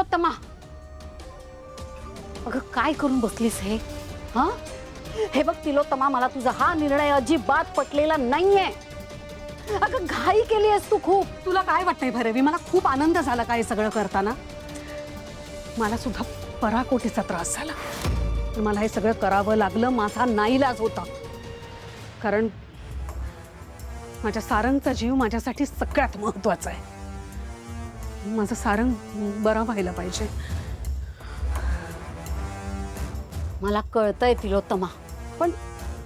तिलोत्तमा, अगं काय करून बसलीस हे? हा, हे बघ तिलोत्तमा, मला तुझा हा निर्णय अजिबात पटलेला नाहीये. अगं घाई केली आहेस तू खूप. तुला काय वाटतंय भैरवी? मला खूप आनंद झाला काय सगळं करताना. मला सुद्धा पराकोटीचा त्रास झाला. मला हे सगळं करावं लागलं, माझा नाईलाज होता. कारण माझ्या सारंगचा जीव माझ्यासाठी सगळ्यात महत्त्वाचा आहे. माझं सारंग बरं व्हायला पाहिजे. मला कळतंय तिलोत्तमा, पण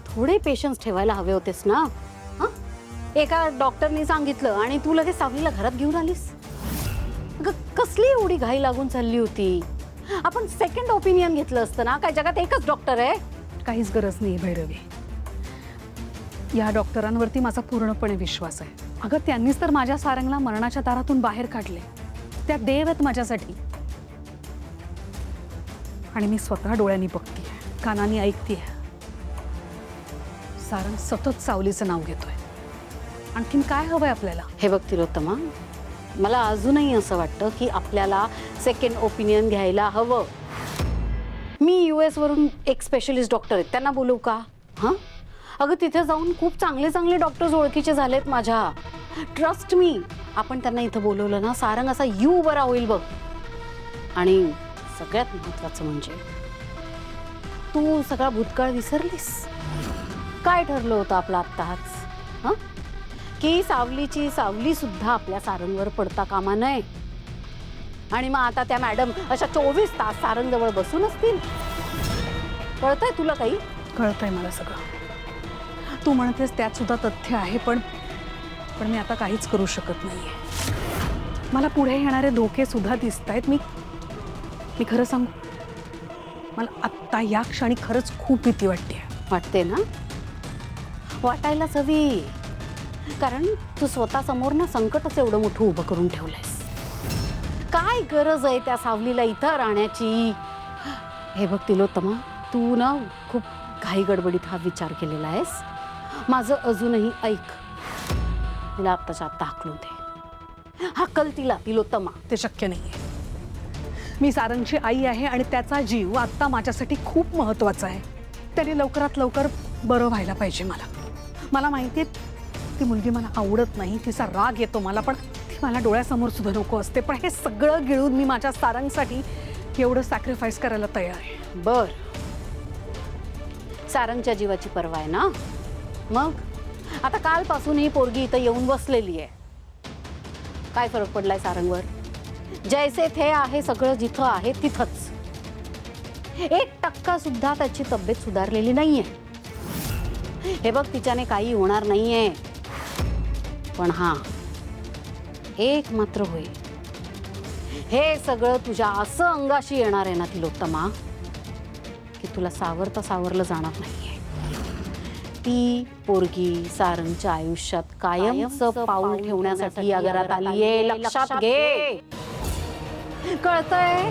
थोडे पेशन्स ठेवायला हवे होतेस ना. हा, एका डॉक्टरनी सांगितलं आणि तू लगेच सावलीला घरात घेऊन आलीस. अगं कसली एवढी घाई लागून चालली होती? आपण सेकंड ओपिनियन घेतलं असतं ना. काय जगात एकच डॉक्टर आहे? काहीच गरज नाही भैरवी. या डॉक्टरांवरती माझा पूर्णपणे विश्वास आहे. अगं त्यांनीच तर माझ्या सारंगला मरणाच्या दारातून बाहेर काढले. त्या देव आहेत माझ्यासाठी. आणि मी स्वतः डोळ्यांनी बघतीये, कानांनी ऐकतीये. सारंग सतत सावलीचं नाव घेतोय. आणखीन काय हवंय आपल्याला? हे बघ तिलोत्तमा, मला अजूनही असं वाटतं की आपल्याला सेकंड ओपिनियन घ्यायला हवं. मी US वरून एक स्पेशलिस्ट डॉक्टर आहेत, त्यांना बोलवू का? हां, अगं तिथे जाऊन खूप चांगले चांगले डॉक्टर्स ओळखीचे झालेत माझ्या. Trust me. आपण त्यांना इथं बोलवलं ना, सारंग असा यू बरा होईल बघ. आणि सगळ्यात महत्त्वाचं म्हणजे तू सगळा भूतकाळ विसरलीस. काय ठरलं होतं आपलं आत्ताच? हां, की सावलीची सावली सुद्धा आपल्या सारंगवर पडता कामा नये. आणि मग आता त्या मॅडम अशा 24 तास सारंग जवळ बसून असतील. कळतंय तुला काही? कळतंय मला सगळं. तू म्हणतेस त्यात सुद्धा तथ्य आहे, पण मी आता काहीच करू शकत नाहीये. मला पुढे येणारे धोके सुद्धा दिसत आहेत. मी खरं सांगू, मला आत्ता या क्षणी खरंच खूप भीती वाटते. वाटते ना? वाटायलाच हवी. कारण तू स्वतः समोर ना संकटच एवढं मोठं उभं करून ठेवलंयस. काय गरज आहे त्या सावलीला इथं राहण्याची? हे बघ तिलोत्तमा, तू ना खूप घाई गडबडीत हा विचार केलेला आहेस. माझं अजूनही ऐक. तिला आत्ताच्या आत्ता हाकलून दे. हाकल तिला तिलोत्तमा. ते शक्य नाहीये. मी सारंगची आई आहे आणि त्याचा जीव आत्ता माझ्यासाठी खूप महत्त्वाचा आहे. त्याने लवकरात लवकर बरं व्हायला पाहिजे. मला माहिती आहे ती मुलगी मला आवडत नाही, तिचा राग येतो मला, पण ती मला डोळ्यासमोर सुद्धा नको असते. पण हे सगळं गिळून मी माझ्या सारंगसाठी एवढं सॅक्रिफाईस करायला तयार आहे. बर, सारंगच्या जीवाची पर्वा आहे ना? मग आता कालपासून ही पोरगी इथं येऊन बसलेली आहे. काय फरक पडलाय सारंगवर? जैसे थे आहे सगळं जिथं आहे तिथंच. 1% सुद्धा त्याची तब्येत सुधारलेली नाहीये. हे बघ, तिच्याने काही होणार नाहीये. पण हा, एक मात्र होईल. हे सगळं तुझ्या असं अंगाशी येणार आहे ना तिलोत्तमा, की तुला सावरता सावरलं जाणार नाहीये. ती पोरगी सारंगच्या आयुष्यात कायमचं पाऊल ठेवण्यासाठी या घरात आलीये. लक्षात घे. कळतंय?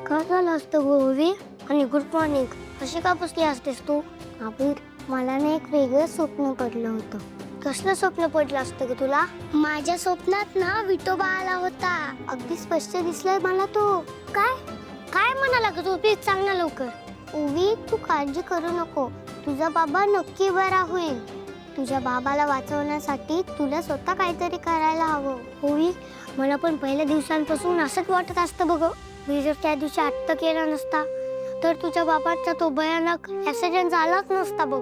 का झालं असतं गोवी? आणि गुड मॉर्निंग. कशी का बसली असतेस तू? अबीर, मला ना एक वेगळं स्वप्न पडलं होतं. कसलं स्वप्न पडलं असतं ग तुला? माझ्या स्वप्नात ना विठोबा आला होता. अगदी स्पष्ट दिसलाय मला तो. काय काय म्हणाला ग तू? प्लीज सांग ना लवकर. ओवी, तू काळजी करू नको. तुझा बाबा नक्की बरा होईल. तुझ्या बाबाला वाचवण्यासाठी तुला स्वतः काहीतरी करायला हवं. ओवी, मला पण पहिल्या दिवसांपासून असंच वाटत असतं बघ. मी जर त्या दिवशी हट्ट केला नसता तर तुझ्या बाबाचा तो भयानक ऍक्सिडेंट झालाच नसता बघ.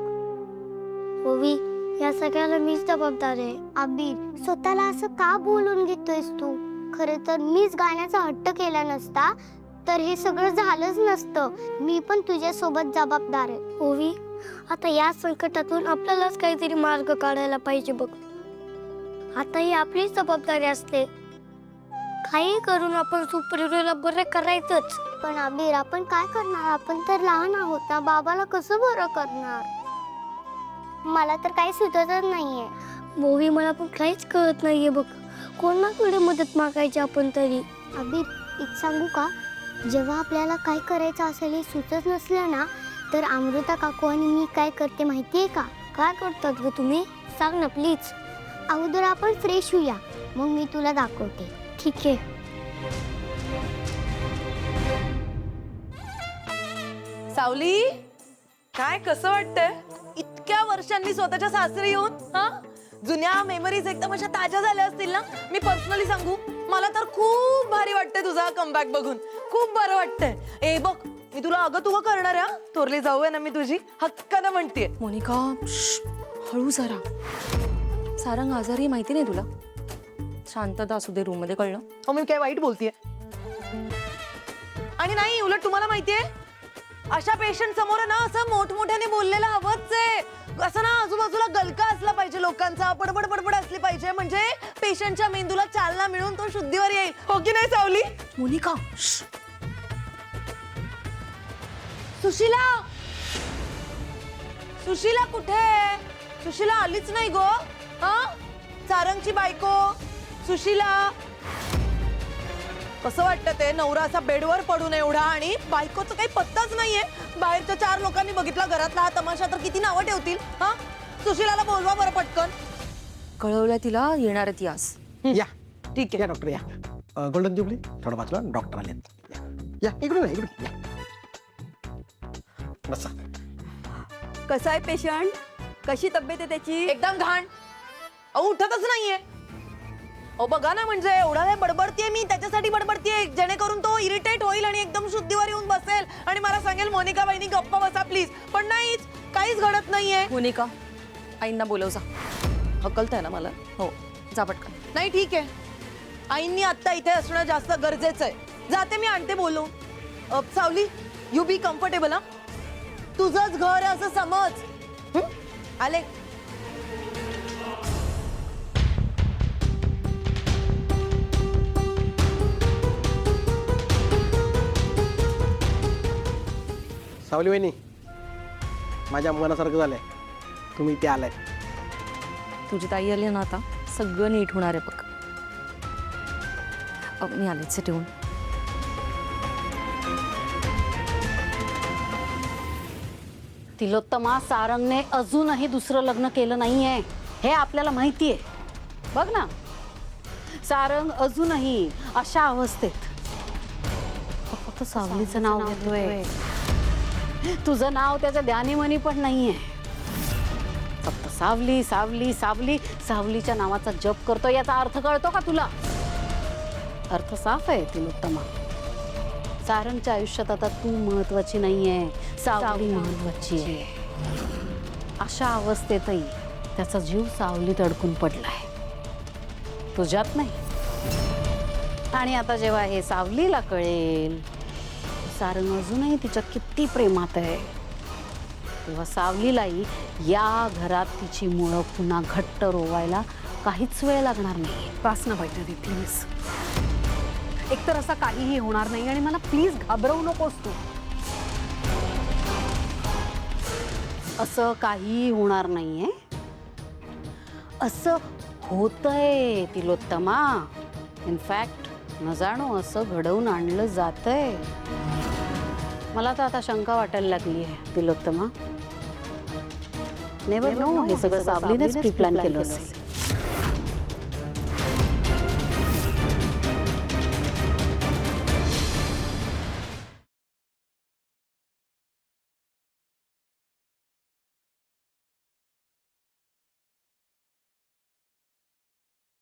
ओवी, या सगळ्याला मीच जबाबदार आहे. अबीर, स्वतःला असं का बोलून घेतोयस तू? खरे तर मीच गाण्याचा हट्ट केला नसता तर हे सगळं झालंच नसतं. मी पण तुझ्या सोबत जबाबदार आहे. ओवी, आता या संकटातून आपल्यालाच काहीतरी मार्ग काढायला पाहिजे बघ. आता ही आपलीच जबाबदारी असते. काही करून आपण सुप्रियला बरं करायचंच. पण अबीर, आपण काय करणार? आपण तर लहान आहोत ना. बाबाला कसं बरं करणार? मला तर काही सुचतच नाहीये. ओवी, मला पण काहीच कळत नाहीये बघ. कोणाकडे मदत मागायची आपण तरी? अबीर, एक सांगू का, जेव्हा आपल्याला काय करायचं असेल हे सुचत नसलं ना, तर अमृता काकू आणि मी काय करते माहिती आहे का? काय करतात ग तुम्ही? सांग ना प्लीज. अगोदर आपण फ्रेश होऊया, मग मी तुला दाखवते. ठीक आहे? सावली, काय कसं वाटतंय इतक्या वर्षांनी स्वतःच्या सासरी येऊन? हा, जुन्या मेमरीज एकदम अशा ताज्या झाल्या असतील ना. मी पर्सनली सांगू, मला तर खूप भारी वाटतंय तुझा कमबॅक बघून. खूप बरं वाटतंय. ए बघ, मी तुला अगं तुगं करणार आहे. थोरली जाऊ आहे ना मी तुझी, हक्कानं म्हणतेय. मोनिका, हळू जरा. सारंग आजारी माहिती नाही तुला? शांतता असू दे रूम मध्ये, कळलं? हो, मी काय वाईट बोलतेय? आणि नाही, उलट तुम्हाला माहितीये, अशा पेशंट समोर ना असं मोठमोठ्याने बोललेलं हवंच आहे. असं ना आजूबाजूला गलका असला पाहिजे लोकांचा, बडबड बडबड असली पाहिजे, म्हणजे पेशंटच्या मेंदूला चालना मिळून तो शुद्धीवर येईल. हो की नाही सावली? मोनिका, सुशीला, सुशीला कुठे? सुशीला आलीच नाही गो. हा, सारंगची बायको सुशीला. कसं वाटतं ते, नवरा असा बेडवर पडून एवढा आणि बायकोचं काही पत्ताच नाहीये. बाहेरच्या 4 लोकांनी बघितला घरातला हा तमाशा तर किती नावं ठेवतील. हा, सुशीलाला बोलवा बरं पटकन. कळवलं तिला, येणार ती आज. या ठीक आहे. या डॉक्टर या. गोल्डन जुबली थोडं बाजूला, डॉक्टर आले. या इकडून या, इकडून या. बसा. कसा आहे पेशंट? कशी तब्येत आहे त्याची? एकदम घाण. अहो, उठतच नाहीये. अहो बघा ना, म्हणजे एवढा वेळ बडबडतीये मी, त्याच्यासाठी बडबडतीये जेणेकरून तो इरिटेट होईल आणि एकदम शुद्धीवर येऊन बसेल आणि मला सांगेल मोनिका बाईनी गप्पा बसा प्लीज. पण नाहीच, काहीच घडत नाहीये. मोनिका, आईंना बोलव जा. हकलताय ना मला? हो, जा पटकन. नाही ठीक आहे, आईंनी आता इथे असणं जास्त गरजेचं आहे. जाते मी, आणते बोलून. सावली, यू बी कम्फर्टेबल. हा, तुझंच घर आहे असं समज. आले. सावली वहिनी, माझ्या मनासारखं झालंय, तुम्ही इथे आलाय. तुझी ताई आली ना, आता सगळं नीट होणार आहे बघ. मी आलेच ठेवून. तिलोत्तमा, सारंगने अजूनही दुसरं लग्न केलं नाहीये, हे आपल्याला माहितीये. बघ ना, सारंग अजूनही अशा अवस्थेत फक्त सावलीचं नाव घेतोय. तुझं नाव त्याच्या ध्यानीमनी पण नाहीये. फक्त सावली सावली सावली, सावलीच्या नावाचा जप करतो. याचा अर्थ कळतो का तुला? अर्थ साफ आहे तिलोत्तमा. सारंगच्या आयुष्यात आता तू महत्वाची नाहीये, सावली महत्वाची आहे. अशा अवस्थेतही त्याचा जीव सावलीत अडकून पडलाय, तुझ्यात नाही. आणि आता जेव्हा हे सावलीला कळेल सारंग अजूनही तिच्या किती प्रेमात आहे, तेव्हा सावलीलाही या घरात तिची मुळं पुन्हा घट्ट रोवायला काहीच वेळ लागणार नाही. पास ना वैद्यनाथ, प्लीज. एकतर असा काहीही होणार नाही आणि मला प्लीज घाबरवू नकोस तू. असं काहीही होणार नाहीये, असं होतंय तिलोत्तमा. इनफॅक्ट न जाणो असं घडवून आणलं जातंय. मला तर आता शंका वाटायला लागली आहे तिलोत्तमा. नेव्हर नो, हे सगळं सावलीनेच प्री प्लॅन केलं असेल.